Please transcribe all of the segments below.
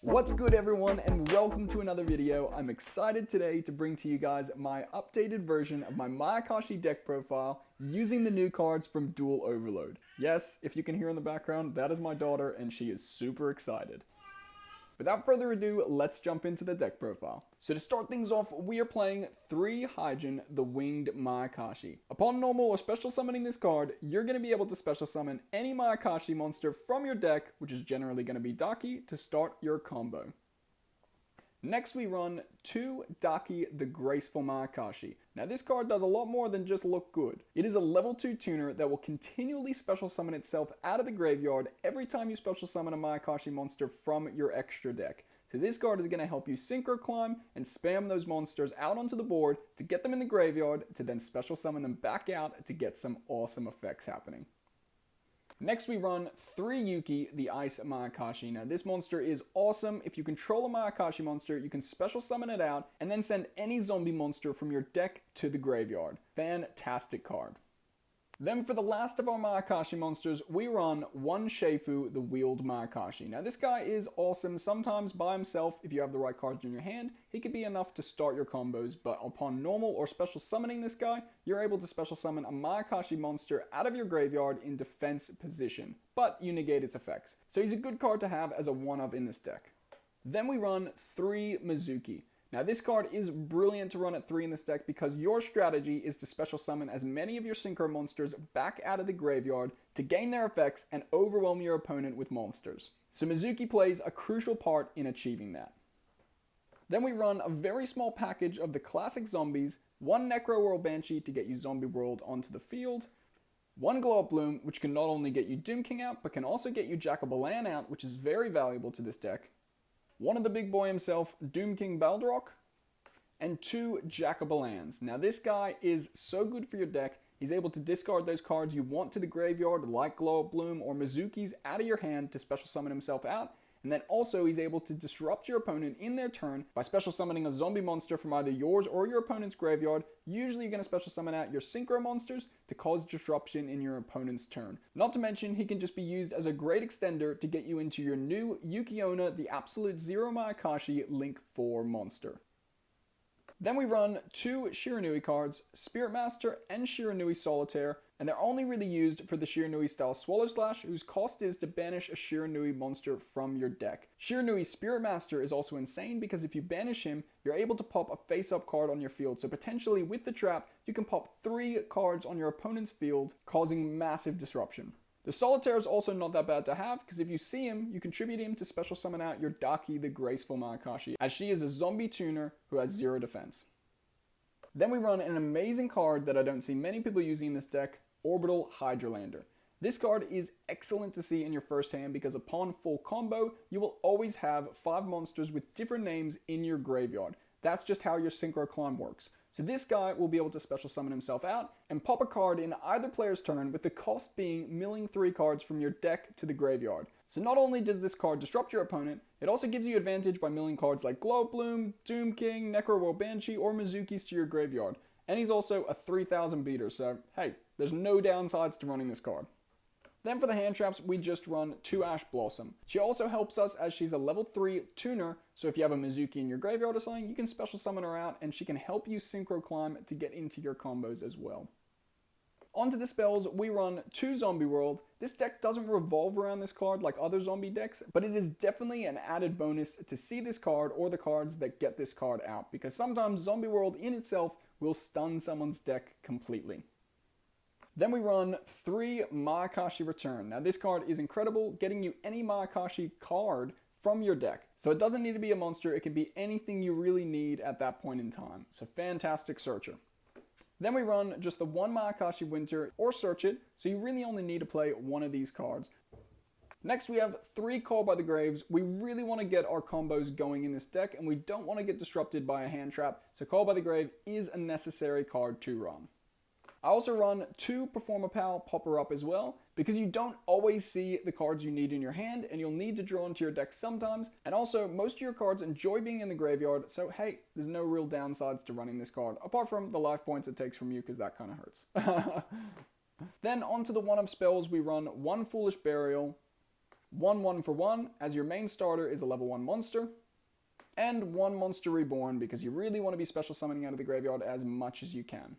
What's good everyone, and welcome to another video. I'm excited today to bring to you guys my updated version of my Mayakashi deck profile using the new cards from Dual Overload. Yes, if you can hear in the background, that is my daughter and she is super excited. Without further ado, let's jump into the deck profile. So to start things off, we are playing 3 Hydra, the Winged Mayakashi. Upon normal or special summoning this card, you're going to be able to special summon any Mayakashi monster from your deck, which is generally going to be Daki, to start your combo. Next we run 2 Daki the Graceful Mayakashi. Now this card does a lot more than just look good. It is a level 2 tuner that will continually special summon itself out of the graveyard every time you special summon a Mayakashi monster from your extra deck. So this card is going to help you synchro climb and spam those monsters out onto the board to get them in the graveyard to then special summon them back out to get some awesome effects happening. Next we run 3 Yuki, the Ice Mayakashi. Now this monster is awesome. If you control a Mayakashi monster, you can special summon it out and then send any zombie monster from your deck to the graveyard. Fantastic card. Then for the last of our Mayakashi monsters, we run 1 Sheifu, the Wheeled Mayakashi. Now this guy is awesome. Sometimes by himself, if you have the right cards in your hand, he could be enough to start your combos, but upon normal or special summoning this guy, you're able to special summon a Mayakashi monster out of your graveyard in defense position, but you negate its effects. So he's a good card to have as a one-of in this deck. Then we run 3 Mizuki. Now this card is brilliant to run at 3 in this deck because your strategy is to special summon as many of your synchro monsters back out of the graveyard to gain their effects and overwhelm your opponent with monsters. So Mizuki plays a crucial part in achieving that. Then we run a very small package of the classic zombies, 1 Necro World Banshee to get you Zombie World onto the field, 1 Glow Up Bloom, which can not only get you Doom King out, but can also get you Jack-o'-Balan out, which is very valuable to this deck. 1 of the big boy himself, Doom King Baldrock, and 2 Jack-o'-Balans. Now this guy is so good for your deck. He's able to discard those cards you want to the graveyard, like Glow Up Bloom or Mizuki's, out of your hand to special summon himself out. And then also he's able to disrupt your opponent in their turn by special summoning a zombie monster from either yours or your opponent's graveyard. Usually you're going to special summon out your synchro monsters to cause disruption in your opponent's turn. Not to mention he can just be used as a great extender to get you into your new Yuki-Onna, the Absolute Zero Mayakashi Link 4 monster. Then we run 2 Shiranui cards, Spirit Master and Shiranui Solitaire, and they're only really used for the Shiranui style Swallow Slash, whose cost is to banish a Shiranui monster from your deck. Shiranui Spirit Master is also insane because if you banish him, you're able to pop a face-up card on your field, so potentially with the trap, you can pop 3 cards on your opponent's field, causing massive disruption. The Solitaire is also not that bad to have, because if you see him, you contribute him to special summon out your Daki the Graceful Mayakashi, as she is a zombie tuner who has 0 defense. Then we run an amazing card that I don't see many people using in this deck, Orbital Hydralander. This card is excellent to see in your first hand because upon full combo, you will always have 5 monsters with different names in your graveyard. That's just how your synchro climb works. So this guy will be able to special summon himself out and pop a card in either player's turn, with the cost being milling 3 cards from your deck to the graveyard. So not only does this card disrupt your opponent, it also gives you advantage by milling cards like Glow Up Bloom, Doom King, Necro World Banshee, or Mizuki's to your graveyard. And he's also a 3000 beater, so hey, there's no downsides to running this card. Then for the hand traps, we just run 2 Ash Blossom. She also helps us as she's a level 3 tuner, so if you have a Mizuki in your graveyard or something, you can special summon her out and she can help you synchro climb to get into your combos as well. Onto the spells, we run 2 Zombie World. This deck doesn't revolve around this card like other zombie decks, but it is definitely an added bonus to see this card or the cards that get this card out, because sometimes Zombie World in itself will stun someone's deck completely. Then we run 3 Mayakashi Return. Now this card is incredible, getting you any Mayakashi card from your deck. So it doesn't need to be a monster, it can be anything you really need at that point in time. So fantastic searcher. Then we run just the 1 Mayakashi Winter or Search It, so you really only need to play 1 of these cards. Next we have 3 Call by the Graves. We really want to get our combos going in this deck and we don't want to get disrupted by a hand trap, so Call by the Grave is a necessary card to run. I also run 2 Performapal Popper Up as well, because you don't always see the cards you need in your hand, and you'll need to draw into your deck sometimes, and also most of your cards enjoy being in the graveyard, so hey, there's no real downsides to running this card, apart from the life points it takes from you, because that kind of hurts. Then onto the 1-of spells, we run 1 Foolish Burial, 1/1 for 1, as your main starter is a level 1 monster, and 1 Monster Reborn because you really want to be special summoning out of the graveyard as much as you can.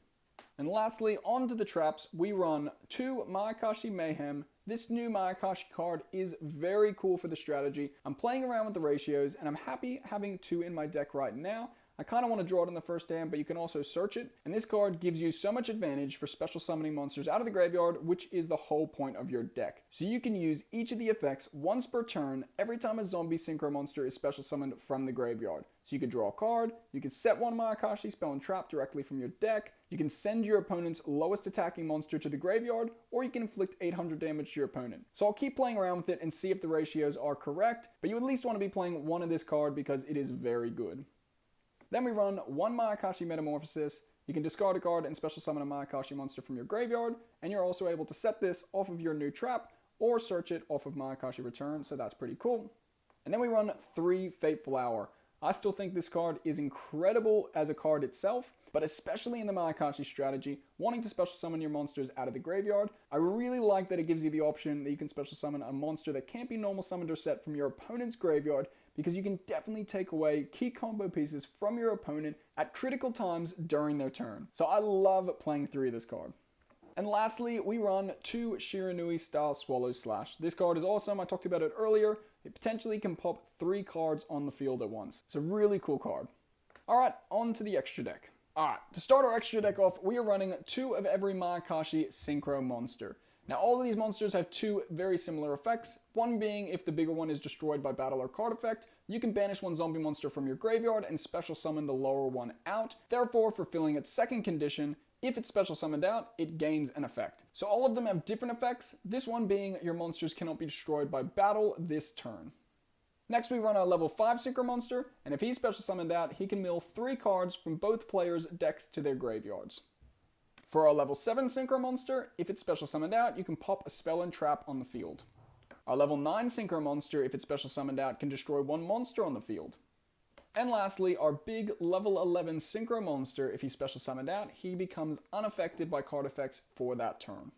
And lastly, onto the traps, we run 2 Mayakashi Mayhem. This new Mayakashi card is very cool for the strategy. I'm playing around with the ratios, and I'm happy having 2 in my deck right now. I kind of want to draw it in the first hand, but you can also search it. And this card gives you so much advantage for special summoning monsters out of the graveyard, which is the whole point of your deck. So you can use each of the effects once per turn every time a zombie synchro monster is special summoned from the graveyard. So you could draw a card, you could set 1 Mayakashi spell and trap directly from your deck, you can send your opponent's lowest attacking monster to the graveyard, or you can inflict 800 damage to your opponent. So I'll keep playing around with it and see if the ratios are correct, but you at least want to be playing 1 of this card because it is very good. Then we run 1 Mayakashi Metamorphosis. You can discard a card and special summon a Mayakashi monster from your graveyard, and you're also able to set this off of your new trap or search it off of Mayakashi Return, so that's pretty cool. And then we run 3 Fateful Hour. I still think this card is incredible as a card itself, but especially in the Mayakashi strategy, wanting to special summon your monsters out of the graveyard, I really like that it gives you the option that you can special summon a monster that can't be normal summoned or set from your opponent's graveyard, because you can definitely take away key combo pieces from your opponent at critical times during their turn. So I love playing 3 of this card. And lastly, we run 2 Shiranui style Swallow Slash. This card is awesome, I talked about it earlier. It potentially can pop 3 cards on the field at once. It's a really cool card. Alright, on to the extra deck. Alright, to start our extra deck off, we are running 2 of every Mayakashi Synchro monster. Now all of these monsters have 2 very similar effects, one being if the bigger one is destroyed by battle or card effect, you can banish 1 zombie monster from your graveyard and special summon the lower one out, therefore fulfilling its second condition, if it's special summoned out, it gains an effect. So all of them have different effects, this one being your monsters cannot be destroyed by battle this turn. Next we run our level 5 Synchro monster, and if he's special summoned out, he can mill 3 cards from both players' decks to their graveyards. For our level 7 Synchro monster, if it's special summoned out, you can pop a spell and trap on the field. Our level 9 Synchro monster, if it's special summoned out, can destroy 1 monster on the field. And lastly, our big level 11 Synchro monster, if he's special summoned out, he becomes unaffected by card effects for that turn.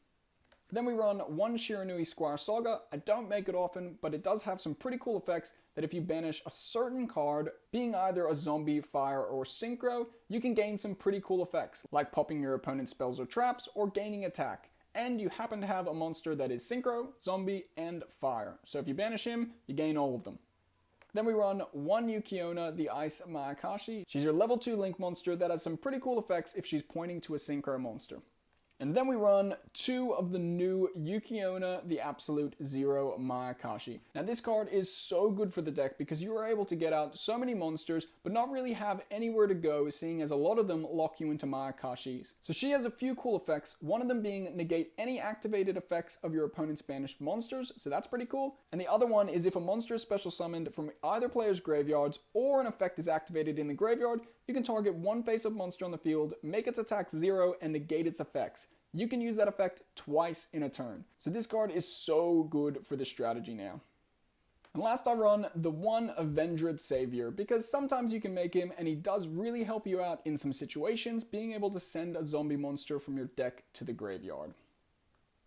Then we run 1 Shiranui Squire Saga. I don't make it often, but it does have some pretty cool effects that if you banish a certain card, being either a zombie, fire, or synchro, you can gain some pretty cool effects, like popping your opponent's spells or traps, or gaining attack. And you happen to have a monster that is synchro, zombie, and fire. So if you banish him, you gain all of them. Then we run 1 Yukiona, the Ice Mayakashi. She's your level 2 Link monster that has some pretty cool effects if she's pointing to a synchro monster. And then we run 2 of the new Yukiona, the Absolute Zero Mayakashi. Now this card is so good for the deck because you are able to get out so many monsters, but not really have anywhere to go, seeing as a lot of them lock you into Mayakashis. So she has a few cool effects, one of them being negate any activated effects of your opponent's banished monsters, so that's pretty cool. And the other one is if a monster is special summoned from either player's graveyards or an effect is activated in the graveyard, you can target 1 face-up monster on the field, make its attack 0, and negate its effects. You can use that effect twice in a turn. So this card is so good for the strategy now. And last I run the 1 Avenged Savior, because sometimes you can make him and he does really help you out in some situations, being able to send a zombie monster from your deck to the graveyard.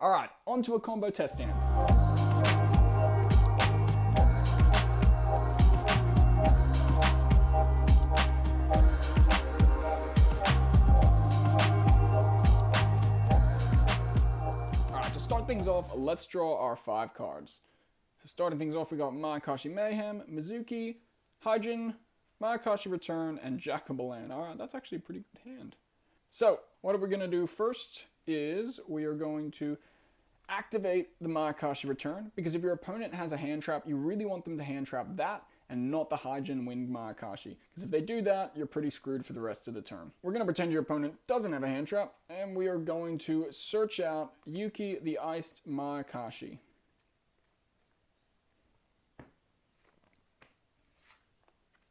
Alright, on to a combo test hand. Things off, let's draw our 5 cards. So starting things off, we got Mayakashi Mayhem, Mizuki, Hydra, Mayakashi Return, and Jack-o'-Lantern. Alright, that's actually a pretty good hand. So, what are we going to do first is we are going to activate the Mayakashi Return, because if your opponent has a hand trap, you really want them to hand trap that and not the Hydra Winged Mayakashi, because if they do that, you're pretty screwed for the rest of the turn. We're going to pretend your opponent doesn't have a hand trap, and we are going to search out Yuki the Iced Mayakashi.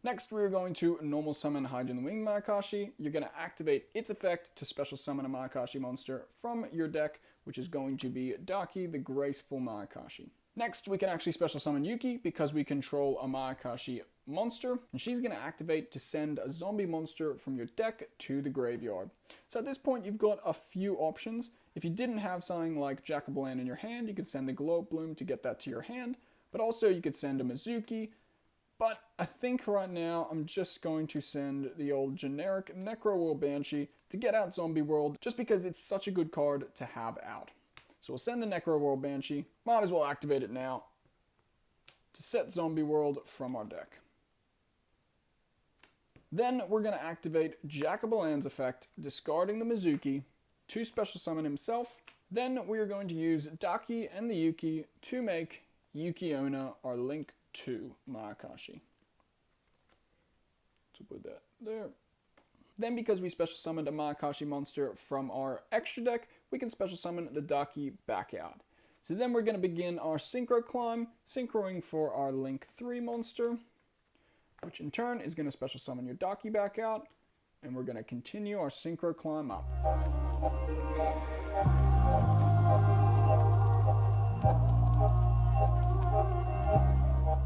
Next, we are going to normal summon Hydra Winged Mayakashi. You're going to activate its effect to special summon a Mayakashi monster from your deck, which is going to be Daki the Graceful Mayakashi. Next, we can actually special summon Yuki because we control a Mayakashi monster, and she's going to activate to send a zombie monster from your deck to the graveyard. So at this point, you've got a few options. If you didn't have something like Jack-o'-Lantern in your hand, you could send the Glow Up Bloom to get that to your hand, but also you could send a Mizuki. But I think right now I'm just going to send the old generic Necro World Banshee to get out Zombie World, just because it's such a good card to have out. So we'll send the Necro World Banshee. Might as well activate it now to set Zombie World from our deck. Then we're going to activate Jack-o'-Lantern's effect, discarding the Mizuki to special summon himself. Then we are going to use Daki and the Yuki to make Yuki-Onna our link to Mayakashi. So put that there. Then because we special summoned a Mayakashi monster from our extra deck, we can special summon the Daki back out. So then we're going to begin our Synchro Climb, synchroing for our Link 3 monster, which in turn is going to special summon your Daki back out, and we're going to continue our Synchro Climb up.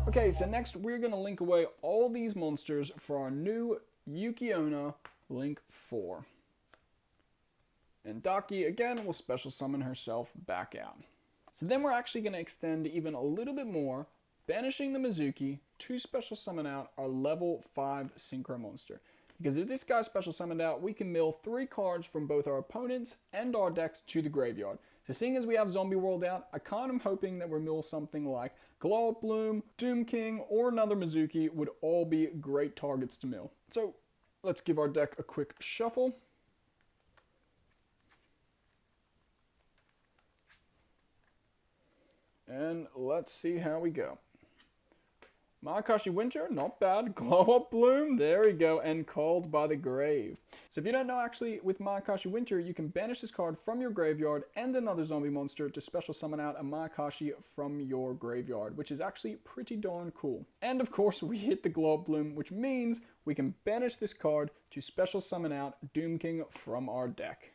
Okay, so next we're going to link away all these monsters for our new Yuki-Onna Link 4. And Daki, again, will special summon herself back out. So then we're actually going to extend even a little bit more, banishing the Mizuki to special summon out our level 5 Synchro monster. Because if this guy's special summoned out, we can mill 3 cards from both our opponents and our decks to the graveyard. So seeing as we have Zombie World out, I kind of am hoping that we mill something like Glow Up Bloom, Doom King, or another Mizuki would all be great targets to mill. So let's give our deck a quick shuffle. And let's see how we go. Mayakashi Winter, not bad. Glow Up Bloom, there we go, and Called by the Grave. So if you don't know, actually, with Mayakashi Winter, you can banish this card from your graveyard and another zombie monster to special summon out a Mayakashi from your graveyard, which is actually pretty darn cool. And of course, we hit the Glow Up Bloom, which means we can banish this card to special summon out Doom King from our deck.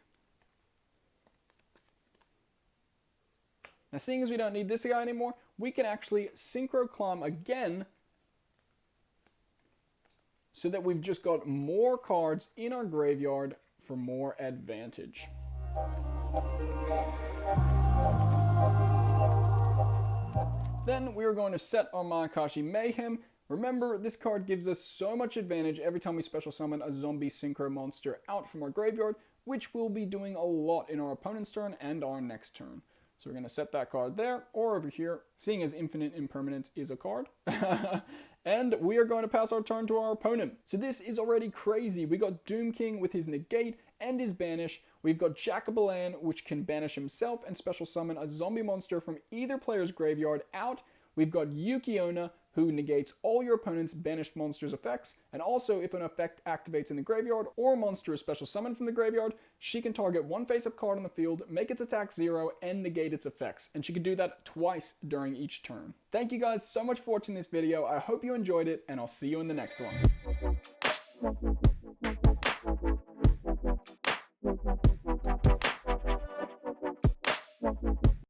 Now, seeing as we don't need this guy anymore, we can actually Synchro Climb again, so that we've just got more cards in our graveyard for more advantage. Then we are going to set our Mayakashi Mayhem. Remember, this card gives us so much advantage every time we special summon a zombie synchro monster out from our graveyard, which we'll be doing a lot in our opponent's turn and our next turn. So we're going to set that card there, or over here, seeing as Infinite Impermanence is a card. And we are going to pass our turn to our opponent. So this is already crazy. We got Doom King with his negate and his banish. We've got Jack-o'-Lantern, which can banish himself and special summon a zombie monster from either player's graveyard out. We've got Yuki-Onna, who negates all your opponent's banished monster's effects, and also if an effect activates in the graveyard or a monster is special summoned from the graveyard, she can target one face-up card on the field, make its attack 0, and negate its effects, and she can do that twice during each turn. Thank you guys so much for watching this video. I hope you enjoyed it, and I'll see you in the next one.